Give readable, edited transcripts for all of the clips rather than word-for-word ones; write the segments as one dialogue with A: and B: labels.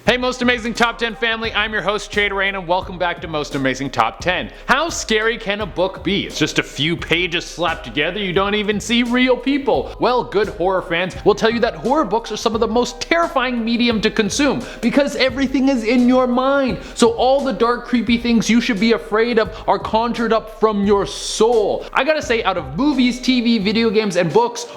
A: Hey Most Amazing Top 10 family, I'm your host Chaitarain and welcome back to Most Amazing Top 10. How scary can a book be? It's just a few pages slapped together, you don't even see real people. Well, good horror fans will tell you that horror books are some of the most terrifying medium to consume because everything is in your mind. So all the dark, creepy things you should be afraid of are conjured up from your soul. I gotta say, out of movies, TV, video games, and books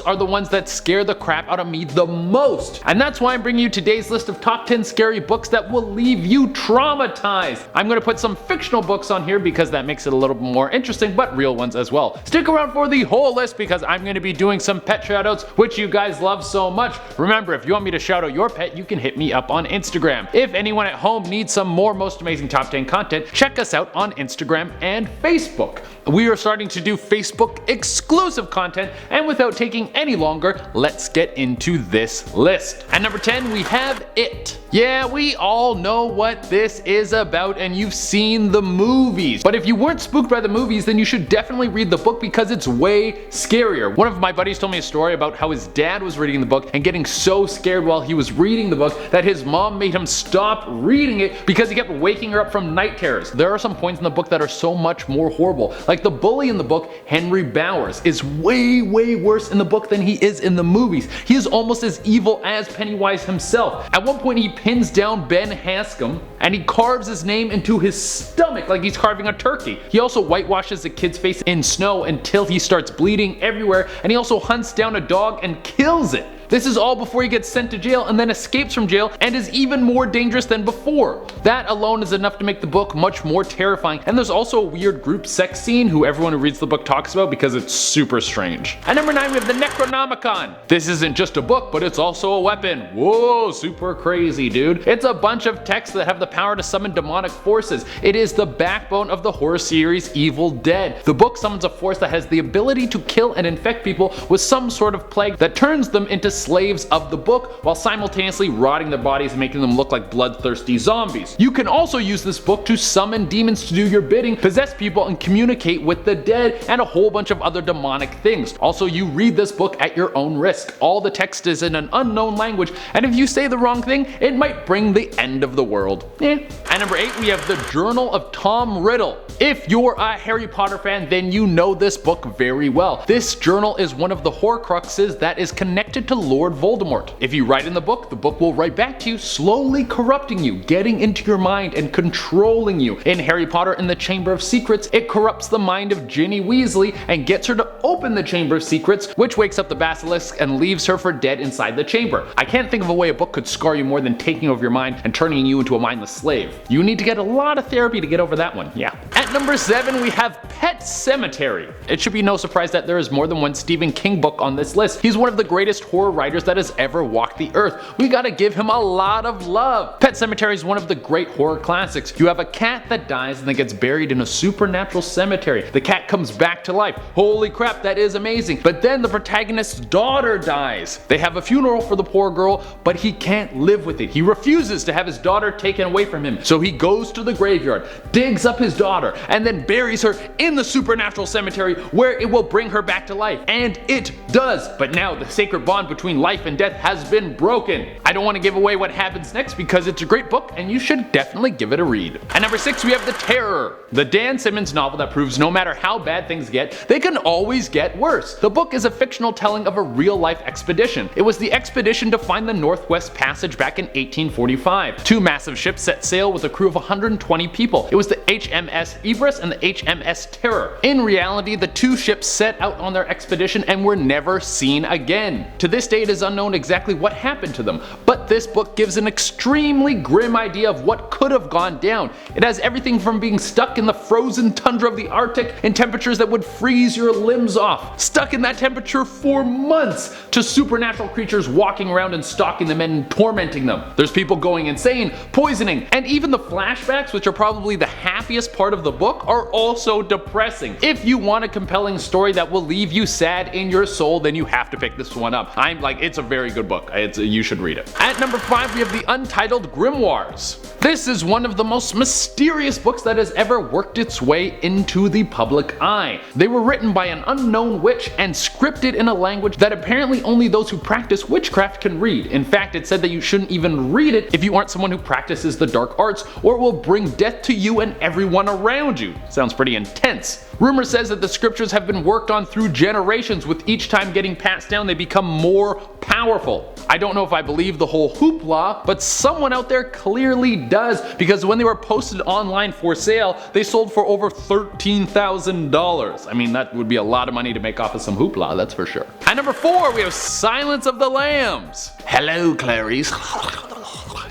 A: are the ones that scare the crap out of me the most. And that's why I'm bringing you today's list of top 10 scary books that will leave you traumatized. I'm going to put some fictional books on here because that makes it a little bit more interesting, but real ones as well. Stick around for the whole list because I'm going to be doing some pet shoutouts, which you guys love so much. Remember, if you want me to shout out your pet, you can hit me up on Instagram. If anyone at home needs some more Most Amazing Top 10 content, check us out on Instagram and Facebook. We are starting to do Facebook exclusive content, and without taking any longer, let's get into this list. At number 10, we have It. Yeah, we all know what this is about and you've seen the movies. But if you weren't spooked by the movies, then you should definitely read the book because it's way scarier. One of my buddies told me a story about how his dad was reading the book and getting so scared while he was reading the book that his mom made him stop reading it because he kept waking her up from night terrors. There are some points in the book that are so much more horrible. Like the bully in the book, Henry Bowers, is way worse in the book than he is in the movies. He is almost as evil as Pennywise himself. At one point he pins down Ben Hanscom and he carves his name into his stomach like he's carving a turkey. He also whitewashes the kid's face in snow until he starts bleeding everywhere, and he also hunts down a dog and kills it. This is all before he gets sent to jail and then escapes from jail and is even more dangerous than before. That alone is enough to make the book much more terrifying, and there's also a weird group sex scene who everyone who reads the book talks about because it's super strange. At number 9 we have the Necronomicon. This isn't just a book, but it's also a weapon. Whoa, super crazy dude. It's a bunch of texts that have the power to summon demonic forces. It is the backbone of the horror series Evil Dead. The book summons a force that has the ability to kill and infect people with some sort of plague that turns them into slaves of the book while simultaneously rotting their bodies and making them look like bloodthirsty zombies. You can also use this book to summon demons to do your bidding, possess people, and communicate with the dead, and a whole bunch of other demonic things. Also, you read this book at your own risk. All the text is in an unknown language, and if you say the wrong thing, it might bring the end of the world. At number 8 we have the Journal of Tom Riddle. If you're a Harry Potter fan, then you know this book very well. This journal is one of the Horcruxes that is connected to Lord Voldemort. If you write in the book will write back to you, slowly corrupting you, getting into your mind and controlling you. In Harry Potter and the Chamber of Secrets, it corrupts the mind of Ginny Weasley and gets her to open the Chamber of Secrets, which wakes up the basilisk and leaves her for dead inside the chamber. I can't think of a way a book could scar you more than taking over your mind and turning you into a mindless slave. You need to get a lot of therapy to get over that one, yeah. At number 7 we have Pet Sematary. It should be no surprise that there is more than one Stephen King book on this list. He's one of the greatest horror writers that has ever walked the earth. We gotta give him a lot of love. Pet Sematary is one of the great horror classics. You have a cat that dies and then gets buried in a supernatural cemetery. The cat comes back to life. Holy crap, that is amazing. But then the protagonist's daughter dies. They have a funeral for the poor girl, but he can't live with it. He refuses to have his daughter taken away from him. So he goes to the graveyard, digs up his daughter, and then buries her in the supernatural cemetery where it will bring her back to life. And it does. But now the sacred bond between life and death has been broken. I don't want to give away what happens next because it's a great book and you should definitely give it a read. At number 6 we have The Terror, the Dan Simmons novel that proves no matter how bad things get, they can always get worse. The book is a fictional telling of a real-life expedition. It was the expedition to find the Northwest Passage back in 1845. 2 massive ships set sail with a crew of 120 people. It was the HMS Ibris and the HMS Terror. In reality, the 2 ships set out on their expedition and were never seen again. To this day, it is unknown exactly what happened to them, but this book gives an extremely grim idea of what could have gone down. It has everything from being stuck in the frozen tundra of the Arctic in temperatures that would freeze your limbs off, stuck in that temperature for months, to supernatural creatures walking around and stalking them and tormenting them. There's people going insane, poisoning, and even the flashbacks, which are probably the happiest part of the book are also depressing. If you want a compelling story that will leave you sad in your soul, then you have to pick this one up. It's a very good book. You should read it. At number 5, we have the Untitled Grimoires. This is one of the most mysterious books that has ever worked its way into the public eye. They were written by an unknown witch and scripted in a language that apparently only those who practice witchcraft can read. In fact, it said that you shouldn't even read it if you aren't someone who practices the dark arts, or it will bring death to you and everyone around you. Sounds pretty intense. Rumor says that the scriptures have been worked on through generations, with each time getting passed down they become more powerful. I don't know if I believe the whole hoopla, but someone out there clearly does, because when they were posted online for sale, they sold for over $13,000. I mean, that would be a lot of money to make off of some hoopla, that's for sure. At number 4, we have Silence of the Lambs. Hello, Clarice.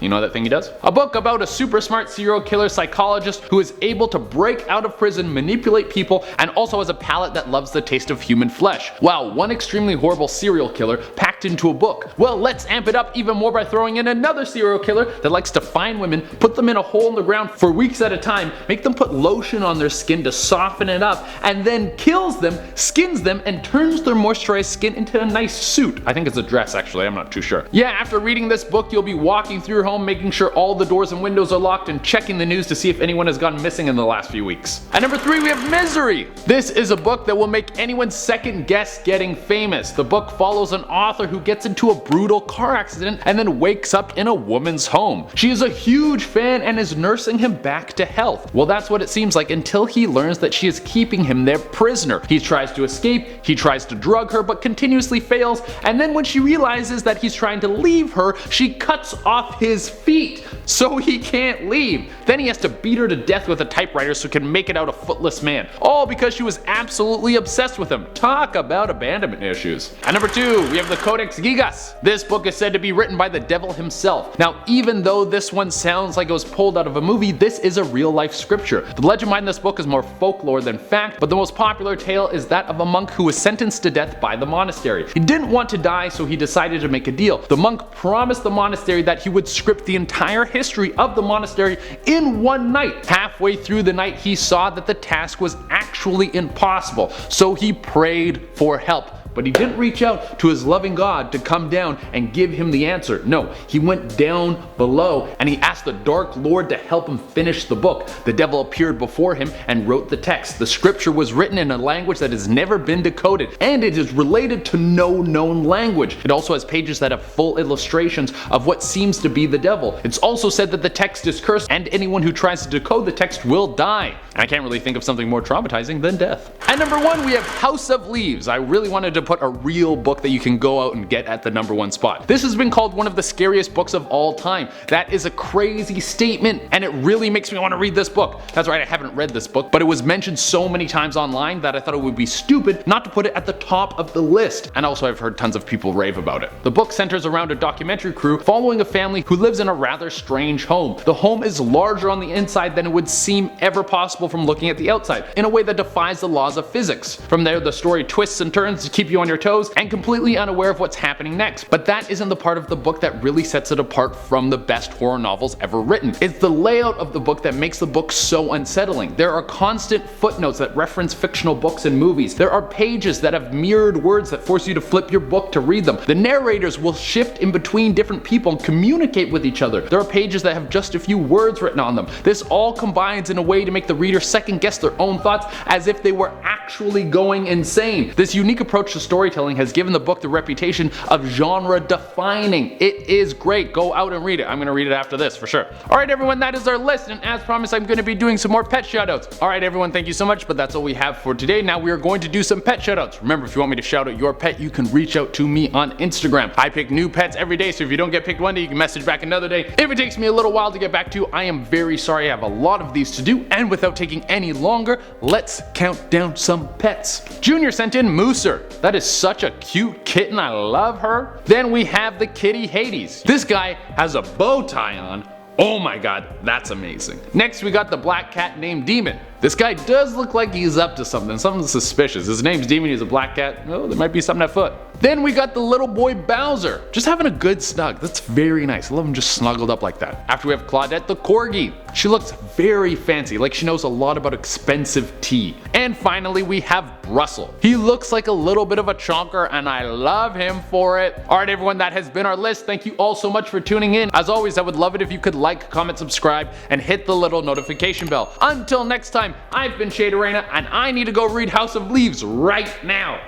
A: You know that thing he does? A book about a super smart serial killer psychologist who is able to break out of prison, manipulate people, and also has a palate that loves the taste of human flesh. Wow, one extremely horrible serial killer packed into a book. Well, let's amp it up even more by throwing in another serial killer that likes to find women, put them in a hole in the ground for weeks at a time, make them put lotion on their skin to soften it up, and then kills them, skins them, and turns their moisturized skin into a nice suit. I think it's a dress, actually, I'm not too sure. Yeah, after reading this book, you'll be walking through your home, making sure all the doors and windows are locked, and checking the news to see if anyone has gone missing in the last few weeks. At number 3, we have Misery. This is a book that will make anyone second guess getting famous. The book follows an author who gets into a brutal car accident and then wakes up in a woman's home. She is a huge fan and is nursing him back to health. Well, that's what it seems like until he learns that she is keeping him their prisoner. He tries to escape, he tries to drug her, but continuously fails, and then when she realizes that he's trying to leave her, she cuts off his feet so he can't leave. Then he has to beat her to death with a typewriter so he can make it out a footless man. All because she was absolutely obsessed with him. Talk about abandonment issues. At number 2, we have the Codex Gigas. This book is said to be written by the devil himself. Now, even though this one sounds like it was pulled out of a movie, this is a real life scripture. The legend behind this book is more folklore than fact, but the most popular tale is that of a monk who was sentenced to death by the monastery. He didn't want to die, so he decided to make a deal. The monk promised the monastery that he would script the entire history of the monastery in one night. Halfway through the night, he saw that the task was actually impossible, so he prayed for help. But he didn't reach out to his loving God to come down and give him the answer. No, he went down below and he asked the Dark Lord to help him finish the book. The devil appeared before him and wrote the text. The scripture was written in a language that has never been decoded, and it is related to no known language. It also has pages that have full illustrations of what seems to be the devil. It's also said that the text is cursed, and anyone who tries to decode the text will die. And I can't really think of something more traumatizing than death. At number 1, we have House of Leaves. I really wanted to put a real book that you can go out and get at the number 1 spot. This has been called one of the scariest books of all time. That is a crazy statement, and it really makes me want to read this book. That's right, I haven't read this book, but it was mentioned so many times online that I thought it would be stupid not to put it at the top of the list. And also I've heard tons of people rave about it. The book centers around a documentary crew following a family who lives in a rather strange home. The home is larger on the inside than it would seem ever possible from looking at the outside, in a way that defies the laws of physics. From there, the story twists and turns to keep you on your toes and completely unaware of what's happening next. But that isn't the part of the book that really sets it apart from the best horror novels ever written. It's the layout of the book that makes the book so unsettling. There are constant footnotes that reference fictional books and movies. There are pages that have mirrored words that force you to flip your book to read them. The narrators will shift in between different people and communicate with each other. There are pages that have just a few words written on them. This all combines in a way to make the reader second guess their own thoughts as if they were actually going insane. This unique approach to storytelling has given the book the reputation of genre defining. It is great. Go out and read it. I'm going to read it after this for sure. Alright everyone, that is our list, and as promised I'm going to be doing some more pet shoutouts. Alright everyone, thank you so much, but that's all we have for today. Now we are going to do some pet shoutouts. Remember, if you want me to shout out your pet, you can reach out to me on Instagram. I pick new pets every day, so if you don't get picked one day, you can message back another day. If it takes me a little while to get back to you, I am very sorry. I have a lot of these to do, and without taking any longer, let's count down some pets. Junior sent in Mooser. That is such a cute kitten, I love her. Then we have the kitty Hades. This guy has a bow tie on. Oh my god, that's amazing. Next we got the black cat named Demon. This guy does look like he's up to something suspicious. His name's Demon, he's a black cat. Oh, there might be something afoot. Then we got the little boy Bowser, just having a good snug. That's very nice. I love him just snuggled up like that. After we have Claudette the corgi. She looks very fancy, like she knows a lot about expensive tea. And finally we have Brussel. He looks like a little bit of a chonker and I love him for it. Alright everyone, that has been our list. Thank you all so much for tuning in. As always, I would love it if you could like, comment, subscribe, and hit the little notification bell. Until next time, I've been Shade Arena and I need to go read House of Leaves right now.